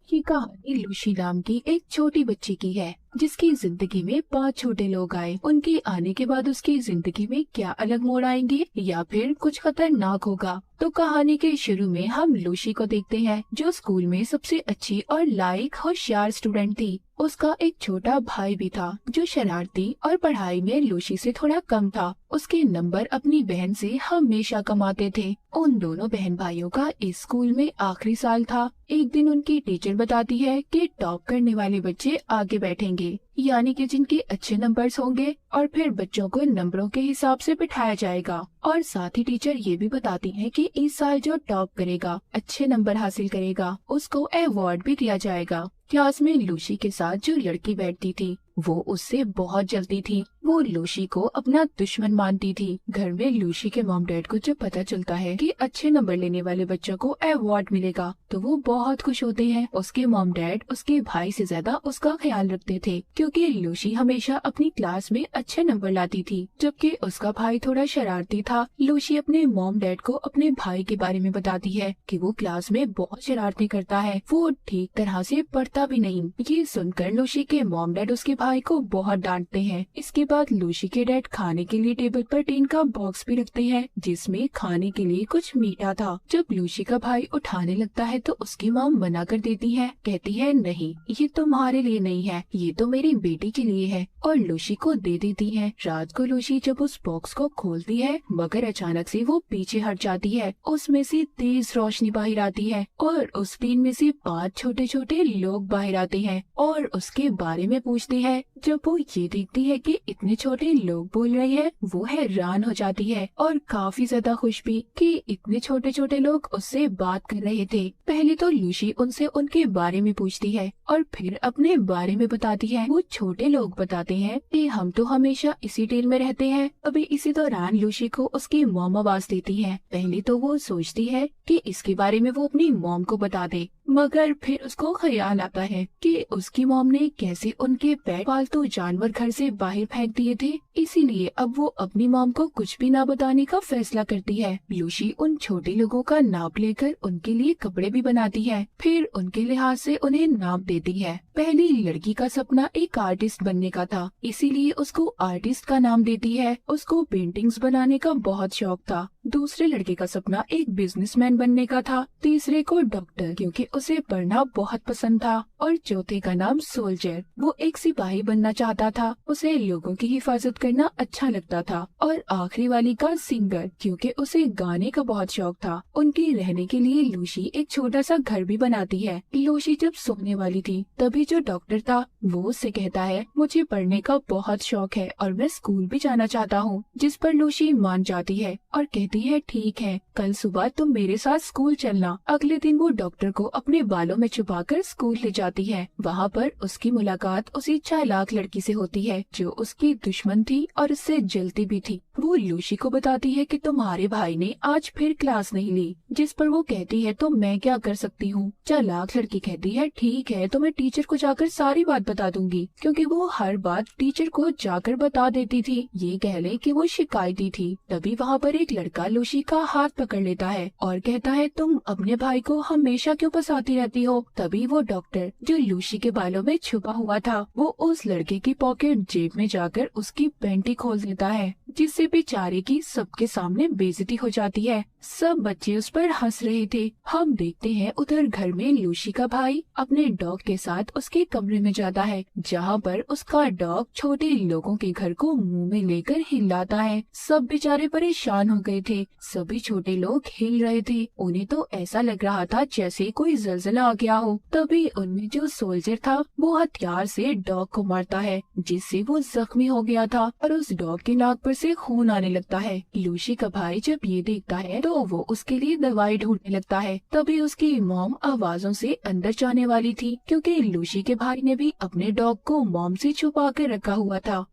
ये कहानी लूसी नाम की एक छोटी बच्ची की है जिसकी जिंदगी में 5 छोटे लोग आए। उनके आने के बाद उसकी जिंदगी में क्या अलग मोड़ आएंगे या फिर कुछ खतरनाक होगा। तो कहानी के शुरू में हम लूसी को देखते हैं जो स्कूल में सबसे अच्छी और लायक होशियार स्टूडेंट थी। उसका एक छोटा भाई भी था जो शरारती और पढ़ाई में लूसी से थोड़ा कम था। उसके नंबर अपनी बहन से हमेशा कम आते थे। उन दोनों बहन भाइयों का इस स्कूल में आखिरी साल था। एक दिन उनकी टीचर बताती है कि टॉप करने वाले बच्चे आगे बैठेंगे, यानी कि जिनके अच्छे नंबर्स होंगे, और फिर बच्चों को नंबरों के हिसाब से बिठाया जाएगा। और साथ ही टीचर ये भी बताती है कि इस साल जो टॉप करेगा, अच्छे नंबर हासिल करेगा, उसको अवार्ड भी दिया जाएगा। क्लास में लूसी के साथ जो लड़की बैठती थी वो उससे बहुत जलती थी। वो लूसी को अपना दुश्मन मानती थी। घर में लूसी के मॉम डैड को जब पता चलता है कि अच्छे नंबर लेने वाले बच्चों को अवार्ड मिलेगा तो वो बहुत खुश होते हैं। उसके मॉम डैड उसके भाई से ज्यादा उसका ख्याल रखते थे क्योंकि लूसी हमेशा अपनी क्लास में अच्छे नंबर लाती थी जबकि उसका भाई थोड़ा शरारती था। लूसी अपने मॉम डैड को अपने भाई के बारे में बताती है कि वो क्लास में बहुत शरारती करता है, वो ठीक तरह से पढ़ता भी नहीं। ये सुनकर लूसी के मॉम डैड उसके भाई को बहुत डांटते हैं। इसके बाद लूसी के डैड खाने के लिए टेबल पर टीन का बॉक्स भी रखते हैं जिसमें खाने के लिए कुछ मीठा था। जब लूसी का भाई उठाने लगता है तो उसकी मॉम मना कर देती है, कहती है नहीं, ये तुम्हारे लिए नहीं है, ये तो मेरी बेटी के लिए है, और लूसी को दे देती है। रात को लूसी जब उस बॉक्स को खोलती है मगर अचानक से वो पीछे हट जाती है। उसमें से तेज रोशनी बाहर आती है और उस टीन में से 5 छोटे छोटे लोग बाहर आते हैं और उसके बारे में पूछते हैं। जब वो ये देखती है कि इतने छोटे लोग बोल रहे हैं वो हैरान हो जाती है और काफी ज्यादा खुश भी कि इतने छोटे छोटे लोग उससे बात कर रहे थे। पहले तो लूसी उनसे उनके बारे में पूछती है और फिर अपने बारे में बताती है। वो छोटे लोग बताते हैं कि हम तो हमेशा इसी टीम में रहते हैं। अभी इसी दौरान लूसी को उसकी मॉम आवाज देती है। पहले तो वो सोचती है कि इसके बारे में वो अपनी मॉम को बता दे, मगर फिर उसको ख्याल आता है कि उसकी मॉम ने कैसे उनके पेट पालतू जानवर घर से बाहर फेंक दिए थे, इसीलिए अब वो अपनी मॉम को कुछ भी ना बताने का फैसला करती है। लूसी उन छोटे लोगों का नाप लेकर उनके लिए कपड़े भी बनाती है, फिर उनके लिहाज से उन्हें नाम देती है। पहली लड़की का सपना एक आर्टिस्ट बनने का था, इसीलिए उसको आर्टिस्ट का नाम देती है। उसको पेंटिंग्स बनाने का बहुत शौक था। दूसरे लड़के का सपना एक बिजनेसमैन बनने का था, तीसरे को डॉक्टर क्योंकि उसे पढ़ना बहुत पसंद था, और चौथे का नाम सोल्जर, वो एक सिपाही बनना चाहता था, उसे लोगों की हिफाजत करना अच्छा लगता था, और आखिरी वाली का सिंगर क्योंकि उसे गाने का बहुत शौक था। उनके रहने के लिए लूसी एक छोटा सा घर भी बनाती है। लूसी जब सोने वाली थी तभी जो डॉक्टर था वो उससे कहता है मुझे पढ़ने का बहुत शौक है और मैं स्कूल भी जाना चाहता हूँ, जिस पर लूसी मान जाती है और कहती है ठीक है, कल सुबह तुम मेरे साथ स्कूल चलना। अगले दिन वो डॉक्टर को अपने बालों में छुपाकर स्कूल ले जाती है। वहाँ पर उसकी मुलाकात उसी चालाक लड़की से होती है जो उसकी दुश्मन थी और उससे जलती भी थी। वो लूसी को बताती है कि तुम्हारे भाई ने आज फिर क्लास नहीं ली, जिस पर वो कहती है तो मैं क्या कर सकती हूँ। चालाक लड़की कहती है ठीक है, तो मैं टीचर को जाकर सारी बात बता दूंगी, क्योंकि वो हर बात टीचर को जाकर बता देती थी। ये कह ले कि वो शिकायती थी। तभी वहाँ पर एक लड़का लूसी का हाथ पकड़ लेता है और कहता है तुम अपने भाई को हमेशा क्यों फंसाती रहती हो। तभी वो डॉक्टर जो लूसी के बालों में छुपा हुआ था वो उस लड़के की पॉकेट जेब में जाकर उसकी पेंटी खोल देता है, जिससे बेचारे की सबके सामने बेइज्जती हो जाती है। सब बच्चे उस पर हंस रहे थे। हम देखते हैं उधर घर में लूसी का भाई अपने डॉग के साथ उसके कमरे में जाता है, जहाँ पर उसका डॉग छोटे लोगों के घर को मुंह में लेकर हिलाता है। सब बेचारे परेशान हो गए थे। सभी छोटे लोग हिल रहे थे। उन्हें तो ऐसा लग रहा था जैसे कोई जलजला आ गया हो। तभी उनमें जो सोल्जर था वो हथियार से डॉग को मारता है, जिससे वो जख्मी हो गया था और उस डॉग की नाक पर से खून आने लगता है। लूसी का भाई जब ये देखता है तो वो उसके लिए दवाई ढूंढने लगता है। तभी उसकी मॉम आवाजों से अंदर जाने वाली थी क्योंकि लूसी के भाई ने भी अपने डॉग को मॉम से छुपा कर रखा हुआ था।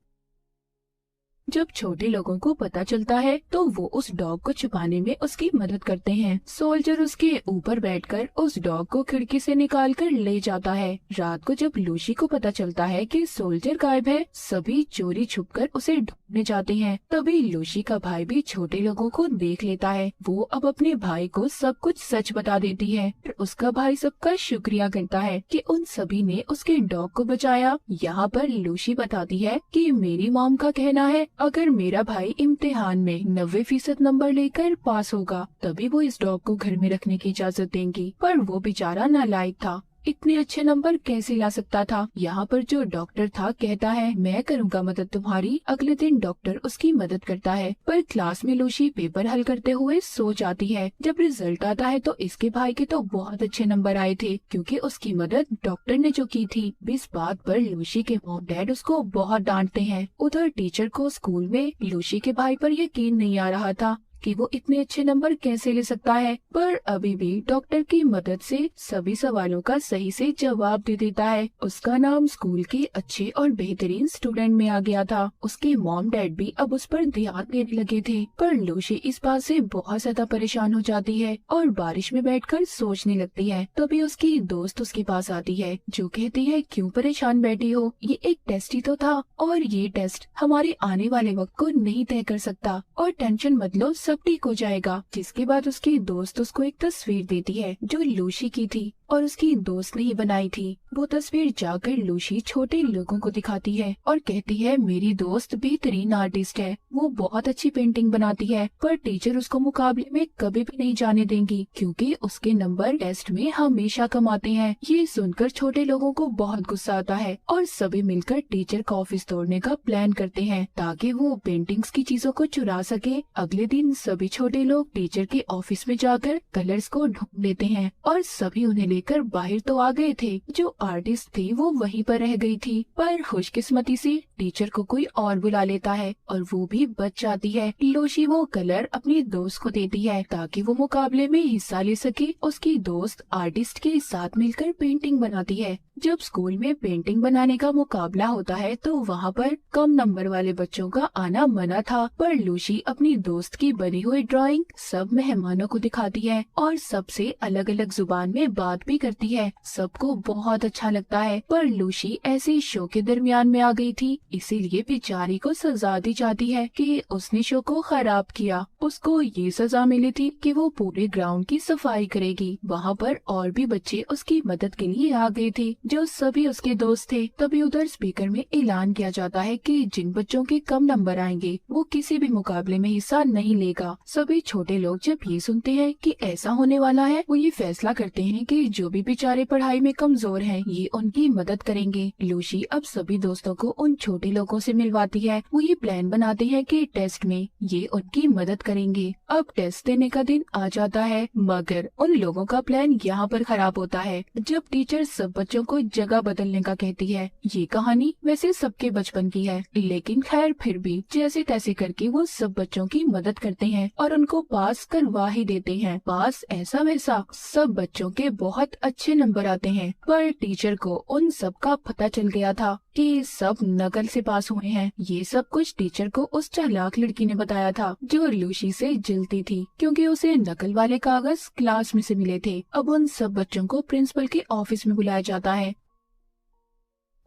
जब छोटे लोगों को पता चलता है तो वो उस डॉग को छुपाने में उसकी मदद करते हैं। सोल्जर उसके ऊपर बैठकर उस डॉग को खिड़की से निकाल कर ले जाता है। रात को जब लूसी को पता चलता है कि सोल्जर गायब है, सभी चोरी छुपकर उसे ढूंढने जाते हैं। तभी लूसी का भाई भी छोटे लोगों को देख लेता है। वो अब अपने भाई को सब कुछ सच बता देती है। फिर उसका भाई सबका शुक्रिया करता है कि उन सभी ने उसके डॉग को बचाया। यहाँ पर लूसी बताती है कि मेरी मॉम का कहना है अगर मेरा भाई इम्तिहान में 90% नंबर लेकर पास होगा तभी वो इस डॉग को घर में रखने की इजाजत देंगी। पर वो बेचारा नालायक था, इतने अच्छे नंबर कैसे ला सकता था। यहाँ पर जो डॉक्टर था कहता है मैं करूँगा मदद तुम्हारी। अगले दिन डॉक्टर उसकी मदद करता है। पर क्लास में लूसी पेपर हल करते हुए सो जाती है। जब रिजल्ट आता है तो इसके भाई के तो बहुत अच्छे नंबर आए थे क्योंकि उसकी मदद डॉक्टर ने जो की थी। इस बात पर लूसी के मॉम डैड उसको बहुत डांटते हैं। उधर टीचर को स्कूल में लूसी के भाई पर यकीन नहीं आ रहा था कि वो इतने अच्छे नंबर कैसे ले सकता है। पर अभी भी डॉक्टर की मदद से सभी सवालों का सही से जवाब दे देता है। उसका नाम स्कूल के अच्छे और बेहतरीन स्टूडेंट में आ गया था। उसके मॉम डैड भी अब उस पर ध्यान देने लगे थे। पर लूसी इस बात से बहुत ज्यादा परेशान हो जाती है और बारिश में बैठकर सोचने लगती है। तभी उसकी दोस्त उसके पास आती है जो कहती है क्यों परेशान बैठी हो, ये एक टेस्ट ही तो था और ये टेस्ट हमारे आने वाले वक्त को नहीं तय कर सकता और टेंशन मत लो, सब ठीक हो जाएगा। जिसके बाद उसकी दोस्त उसको एक तस्वीर देती है जो लूसी की थी और उसकी दोस्त ने ही बनाई थी। वो तस्वीर जाकर लूसी छोटे लोगों को दिखाती है और कहती है मेरी दोस्त बेहतरीन आर्टिस्ट है, वो बहुत अच्छी पेंटिंग बनाती है पर टीचर उसको मुकाबले में कभी भी नहीं जाने देंगी क्योंकि उसके नंबर टेस्ट में हमेशा कम आते हैं। ये सुनकर छोटे लोगों को बहुत गुस्सा आता है और सभी मिलकर टीचर का ऑफिस तोड़ने का प्लान करते हैं ताकि वो पेंटिंग्स की चीजों को चुरा सके। अगले दिन सभी छोटे लोग टीचर के ऑफिस में जाकर कलर्स को ढूंढ लेते हैं और सभी उन्हें लेकर बाहर तो आ गए थे। जो आर्टिस्ट थी वो वहीं पर रह गई थी पर खुशकिस्मती से टीचर को कोई और बुला लेता है और वो भी बच जाती है। लूसी वो कलर अपनी दोस्त को देती है ताकि वो मुकाबले में हिस्सा ले सके। उसकी दोस्त आर्टिस्ट के साथ मिलकर पेंटिंग बनाती है। जब स्कूल में पेंटिंग बनाने का मुकाबला होता है तो वहाँ पर कम नंबर वाले बच्चों का आना मना था पर लूसी अपनी दोस्त की बनी हुई ड्राइंग सब मेहमानों को दिखाती है और सबसे अलग अलग जुबान में बात भी करती है। सबको बहुत अच्छा लगता है पर लूसी ऐसे शो के दरमियान में आ गई थी इसीलिए बेचारी को सजा दी जाती है कि उसने शो को खराब किया। उसको ये सजा मिली थी कि वो पूरे ग्राउंड की सफाई करेगी। वहाँ पर और भी बच्चे उसकी मदद के लिए आ गए थे जो सभी उसके दोस्त थे। तभी उधर स्पीकर में ऐलान किया जाता है कि जिन बच्चों के कम नंबर आएंगे वो किसी भी मुकाबले में हिस्सा नहीं लेगा। सभी छोटे लोग जब ये सुनते हैं कि ऐसा होने वाला है वो ये फैसला करते हैं कि जो भी बेचारे पढ़ाई में कमजोर हैं ये उनकी मदद करेंगे। लूसी अब सभी दोस्तों को उन छोटे लोगों से मिलवाती है। वो ये प्लान बनाते हैं कि टेस्ट में ये उनकी मदद करेंगे। अब टेस्ट देने का दिन आ जाता है मगर उन लोगों का प्लान यहाँ पर खराब होता है जब टीचर सब बच्चों को जगह बदलने का कहती है। ये कहानी वैसे सबके बचपन की है लेकिन खैर फिर भी जैसे तैसे करके वो सब बच्चों की मदद करते हैं और उनको पास करवा ही देते हैं। पास ऐसा वैसा सब बच्चों के बहुत अच्छे नंबर आते हैं पर टीचर को उन सब का पता चल गया था कि सब नकल से पास हुए हैं। ये सब कुछ टीचर को उस चालाक लड़की ने बताया था जो लूसी से जलती थी क्योंकि उसे नकल वाले कागज क्लास में से मिले थे। अब उन सब बच्चों को प्रिंसिपल के ऑफिस में बुलाया जाता है।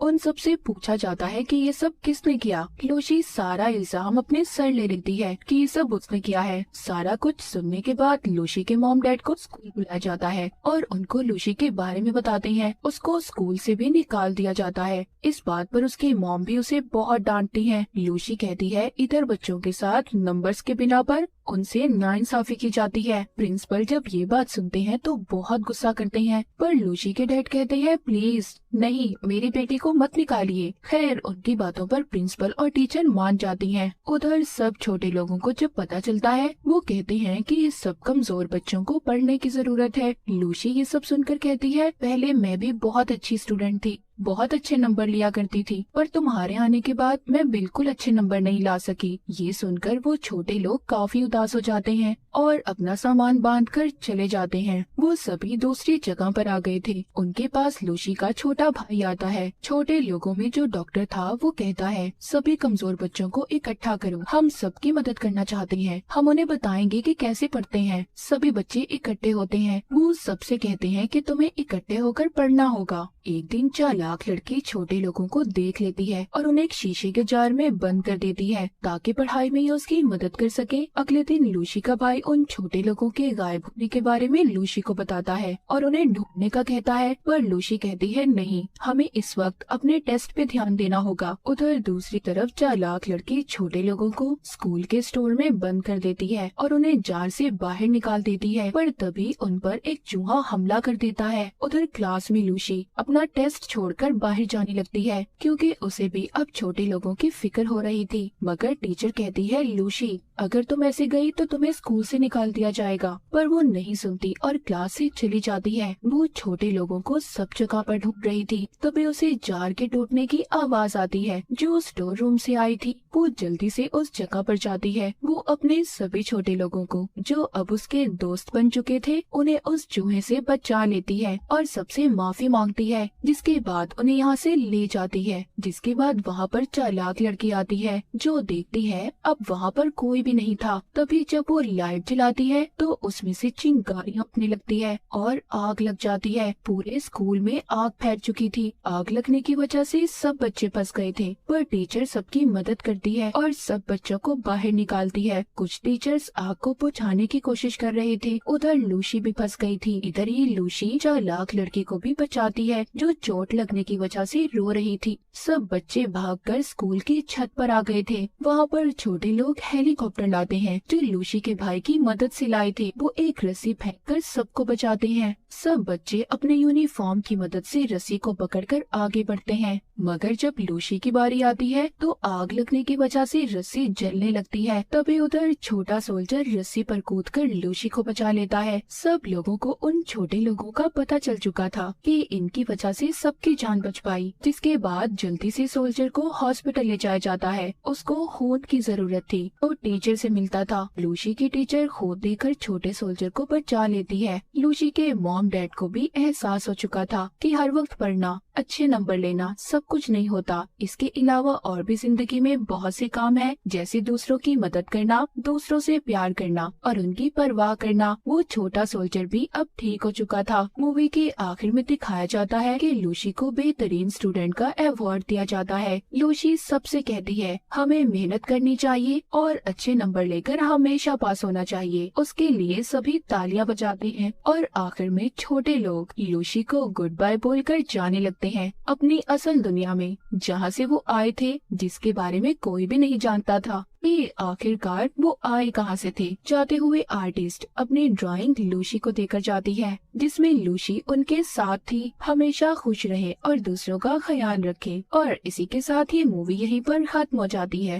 उन सब से पूछा जाता है कि ये सब किसने किया। लूसी सारा इल्जाम अपने सर ले लेती है कि ये सब उसने किया है। सारा कुछ सुनने के बाद लूसी के मॉम डैड को स्कूल बुलाया जाता है और उनको लूसी के बारे में बताते हैं। उसको स्कूल से भी निकाल दिया जाता है। इस बात पर उसकी मॉम भी उसे बहुत डांटती है। लूसी कहती है इधर बच्चों के साथ नंबर्स के बिना पर उनसे नाइंसाफी की जाती है। प्रिंसिपल जब ये बात सुनते हैं तो बहुत गुस्सा करते हैं पर लूसी के डैड कहते हैं प्लीज नहीं, मेरी बेटी को मत निकालिए। खैर उनकी बातों पर प्रिंसिपल और टीचर मान जाती हैं। उधर सब छोटे लोगों को जब पता चलता है वो कहते हैं कि ये सब कमजोर बच्चों को पढ़ने की जरूरत है। लूसी ये सब सुनकर कहती है पहले मैं भी बहुत अच्छी स्टूडेंट थी, बहुत अच्छे नंबर लिया करती थी पर तुम्हारे आने के बाद मैं बिल्कुल अच्छे नंबर नहीं ला सकी। ये सुनकर वो छोटे लोग काफी उदास हो जाते हैं और अपना सामान बांधकर चले जाते हैं। वो सभी दूसरी जगह पर आ गए थे। उनके पास लूसी का छोटा भाई आता है। छोटे लोगों में जो डॉक्टर था वो कहता है, सभी कमजोर बच्चों को इकट्ठा करो, हम सबकी मदद करना चाहते हैं, हम उन्हें बताएंगे कि कैसे पढ़ते हैं। सभी बच्चे इकट्ठे होते हैं। वो सबसे कहते हैं कि तुम्हें इकट्ठे होकर पढ़ना होगा। एक दिन चालाक लड़की छोटे लोगों को देख लेती है और उन्हें एक शीशे के जार में बंद कर देती है ताकि पढ़ाई में ये उसकी मदद कर सके। अगले दिन लूसी का भाई उन छोटे लोगों के गायब होने के बारे में लूसी को बताता है और उन्हें ढूंढने का कहता है, पर लूसी कहती है नहीं, हमें इस वक्त अपने टेस्ट पे ध्यान देना होगा। उधर दूसरी तरफ चालाक लड़की छोटे लोगों को स्कूल के स्टोर में बंद कर देती है और उन्हें जार से बाहर निकाल देती है, पर तभी उन पर एक चूहा हमला कर देता है। उधर क्लास में लूसी अपना टेस्ट छोड़कर बाहर जाने लगती है क्योंकि उसे भी अब छोटे लोगों की फिक्र हो रही थी। मगर टीचर कहती है, लूसी अगर तुम ऐसे गई तो तुम्हें स्कूल से निकाल दिया जाएगा। पर वो नहीं सुनती और क्लास से चली जाती है। वो छोटे लोगों को सब जगह पर ढूंढ रही थी। तभी उसे जार के टूटने की आवाज आती है जो स्टोर रूम से आई थी। वो जल्दी से उस जगह पर जाती है। वो अपने सभी छोटे लोगों को जो अब उसके दोस्त बन चुके थे उन्हें उस चूहे से बचा लेती है और सबसे माफी मांगती है, जिसके बाद उन्हें यहाँ से ले जाती है। जिसके बाद वहाँ पर चालाक लड़की आती है जो देखती है अब वहाँ पर कोई भी नहीं था। तभी जब वो लाइट जलाती है तो उसमें से चिंगारियां उठने लगती है और आग लग जाती है। पूरे स्कूल में आग फैल चुकी थी। आग लगने की वजह से सब बच्चे फंस गए थे, पर टीचर सबकी मदद करती है और सब बच्चों को बाहर निकालती है। कुछ टीचर्स आग को बुझाने की कोशिश कर रहे थे। उधर लूसी भी फंस गई थी। इधर ही लूसी चालाक लड़की को भी बचाती है जो चोट लगने की वजह से रो रही थी। सब बच्चे भागकर स्कूल की छत पर आ गए थे। वहाँ पर छोटे लोग हेलीकॉप्टर लाते हैं जो लूसी के भाई की मदद से लाए थे। वो एक रस्सी फेंककर सबको बचाते हैं। सब बच्चे अपने यूनिफॉर्म की मदद से रस्सी को पकड़कर आगे बढ़ते हैं। मगर जब लूसी की बारी आती है तो आग लगने की वजह से रस्सी जलने लगती है। तभी उधर छोटा सोल्जर रस्सी पर कूदकर लूसी को बचा लेता है। सब लोगों को उन छोटे लोगों का पता चल चुका था कि इनकी वजह से सबकी जान बच पाई। जिसके बाद जल्दी से सोल्जर को हॉस्पिटल ले जाया जाता है। उसको खून की जरूरत थी तो टीचर से मिलता था। लूसी की टीचर खून देकर छोटे सोल्जर को बचा लेती है। लूसी के मॉम डैड को भी एहसास हो चुका था कि हर वक्त पढ़ना, अच्छे नंबर लेना सब कुछ नहीं होता। इसके अलावा और भी जिंदगी में बहुत से काम है, जैसे दूसरों की मदद करना, दूसरों से प्यार करना और उनकी परवाह करना। वो छोटा सोल्जर भी अब ठीक हो चुका था। मूवी के आखिर में दिखाया जाता है कि लूसी को बेहतरीन स्टूडेंट का अवार्ड दिया जाता है। लूसी सबसे कहती है हमें मेहनत करनी चाहिए और अच्छे नंबर लेकर हमेशा पास होना चाहिए। उसके लिए सभी तालियां बजाते हैं और आखिर में छोटे लोग लूसी को गुड बाय बोलकर जाने लगते हैं अपनी असल दुनिया में, जहाँ से वो आए थे, जिसके बारे में कोई भी नहीं जानता था कि आखिरकार वो आए कहाँ से थे। जाते हुए आर्टिस्ट अपनी ड्राइंग लूसी को देकर जाती है जिसमें लूसी उनके साथ थी। हमेशा खुश रहे और दूसरों का ख्याल रखे। और इसी के साथ ये मूवी यहीं पर खत्म हो जाती है।